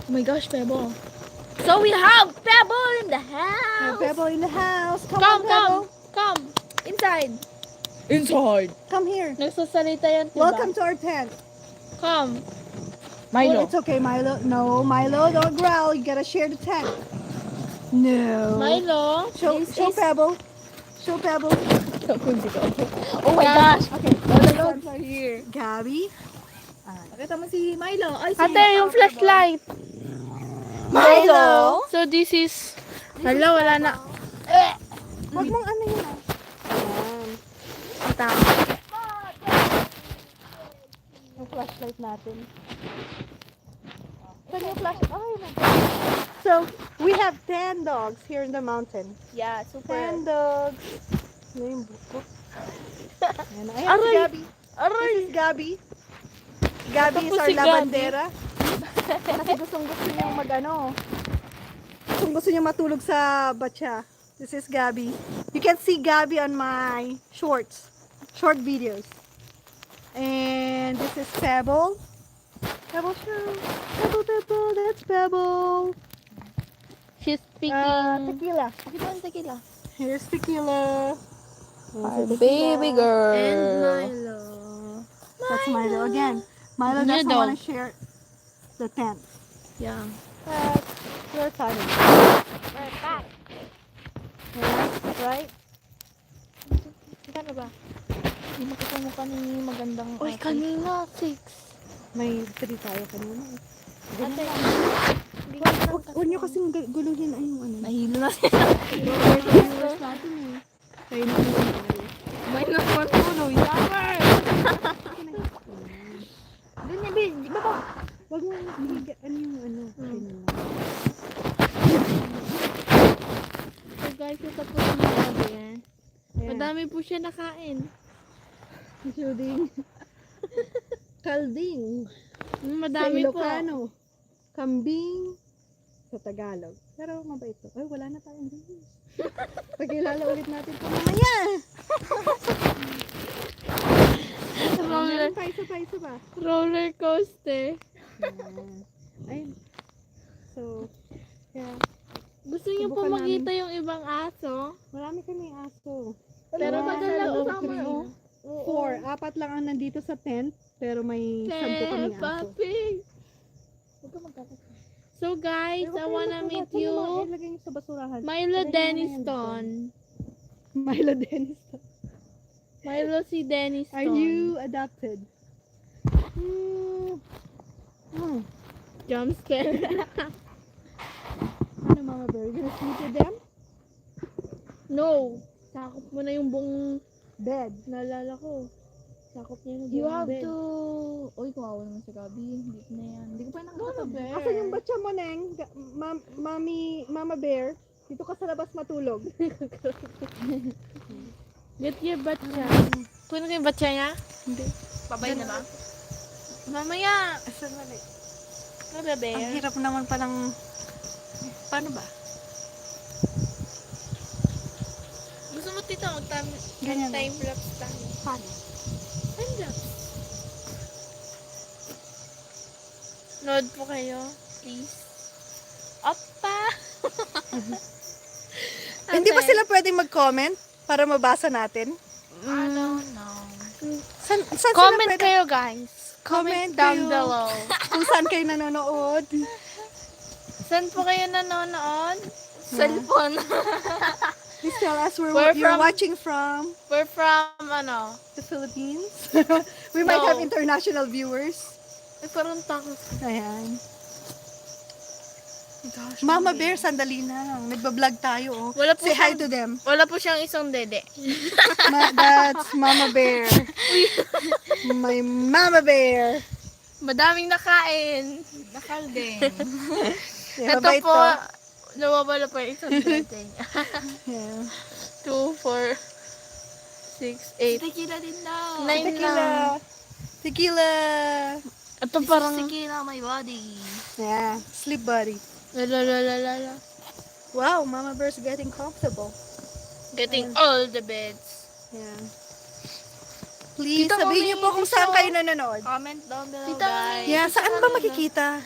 Oh my gosh, Pebble. So we have Pebble in the house. Pebble in the house. Come Come, on, Pebble. come. Inside. Inside. Come here. Nagsasalita yan, diba? Welcome to our tent. Come. Milo. It's okay, Milo. No, Milo, don't growl. You gotta share the tent. No. Milo. Show Pebble. Show Pebble. Oh my gosh. Okay. All the dogs are here. Gabby. Pakita mo si Milo. Ay, si Ate, yung flashlight. Milo. So this is... Hala, wala na. Huwag mong ano yun ah. Ayan. Yung flashlight natin. Saan yung flashlight? Oh my God. So, we have 10 dogs here in the mountain. Yeah, super. 10 dogs. Ano yung buko? Ayan, ayan si Gabby. This is Gabby. Gabby is po our si labandera. Kasi gustong-gusto niyang mag-ano. Gusto niya matulog sa batya. This is Gabby. You can see Gabby on my short videos. And this is Pebble. Pebble show. Pebble, that's Pebble. She's speaking. Tequila. Pakita mo tequila. Here's Tequila. Our baby girl. And Milo. That's Milo again. Milo doesn't Middle. want to share the tent. Yeah. But we're excited. We're back. Yeah, right? Kano ba? Hindi makita mo kanina magandang Uy, ate. kanina, 6. May 3 tayo kanina. Ate. Huwag niyo kasing guluhin ay yung ano. Nahilo na siya. Viewers natin eh. Kayo na yung May nagpatuloy. Summer! Doon niya, Bin. Di ba ba? Huwag mo ano yung ano. So guys, ito po yung mga yan. Ayan. Madami po siya nakain. Shooting. Kalding. Madami Sa po. Ilocano. Kambing. Sa Tagalog. Pero mabait to. Ay, wala na tayong English. Pagkilala ulit natin ito mamaya. Roller, Isa pa. roller coaster. Ayun. So, yeah. Gusto niyo po Subukan makita yung ibang aso? Marami kaming aso. Pero One, tagal lang two, kasama, three, oh. 4. 4 lang ang nandito sa tent. Pero may 10 kaming aso. Papi. So guys, I wanna meet you. Ilagay niyo sa basurahan. Milo Ilagay niyo na yan Deniston. dyan. Milo Deniston. Milo si Deniston. Are you adopted? Jump scare. Ano, Mama Bear? You gonna sleep with them? No. Sakop mo na yung buong Bed. naalala ko. Sakop niya yung You buong have bed. to... Uy, kawawa naman si Gabi. Hindi na yan. Hindi ko pa nakakatabi. Asan yung batya mo, Neng? Mama Bear? Dito ka sa labas matulog. Get your batya. Kunin ko yung batya niya? Hindi. Babay na ba? Mamaya. Asan na lang? Ano ba, Ang hirap naman palang... Paano ba? Gusto mo tito, Ganyan. time lapse tayo. Paano? Time lapse. Load po kayo, please. Oppa! Hindi ba sila pwedeng mag-comment para mabasa natin? I don't know. Saan Comment sila pwede? kayo, guys. Comment down kayo. below. Kung saan kayo nanonood. Saan po kayo nanonood? Cellphone. Please tell us where We're you're from- watching from. We're from, ano? The Philippines. We might No. have international viewers. Ay, parang takot. Ayan. Mama Bear, sandali na. Nagbablog tayo. Oh. Wala po Say hi siyang- to them. Wala po siyang isang dede. That's Mama Bear. My Mama Bear. Madaming nakain. Nakalding. Yeah, Ito mabait po, to. nawawala po yung isang dede niya. Yeah. 2, 4, 6, 8, Tequila din daw. 9 lang. Tequila. Tequila. Ito parang, Tequila my body. Yeah. Sleep buddy. lalalala. Wow, Mama Bear's getting comfortable. Getting all the beds. Yeah. Please, Tita, sabihin niyo po kung saan kayo nanonood. Comment down below, Tita, guys. Yeah, saan ba makikita?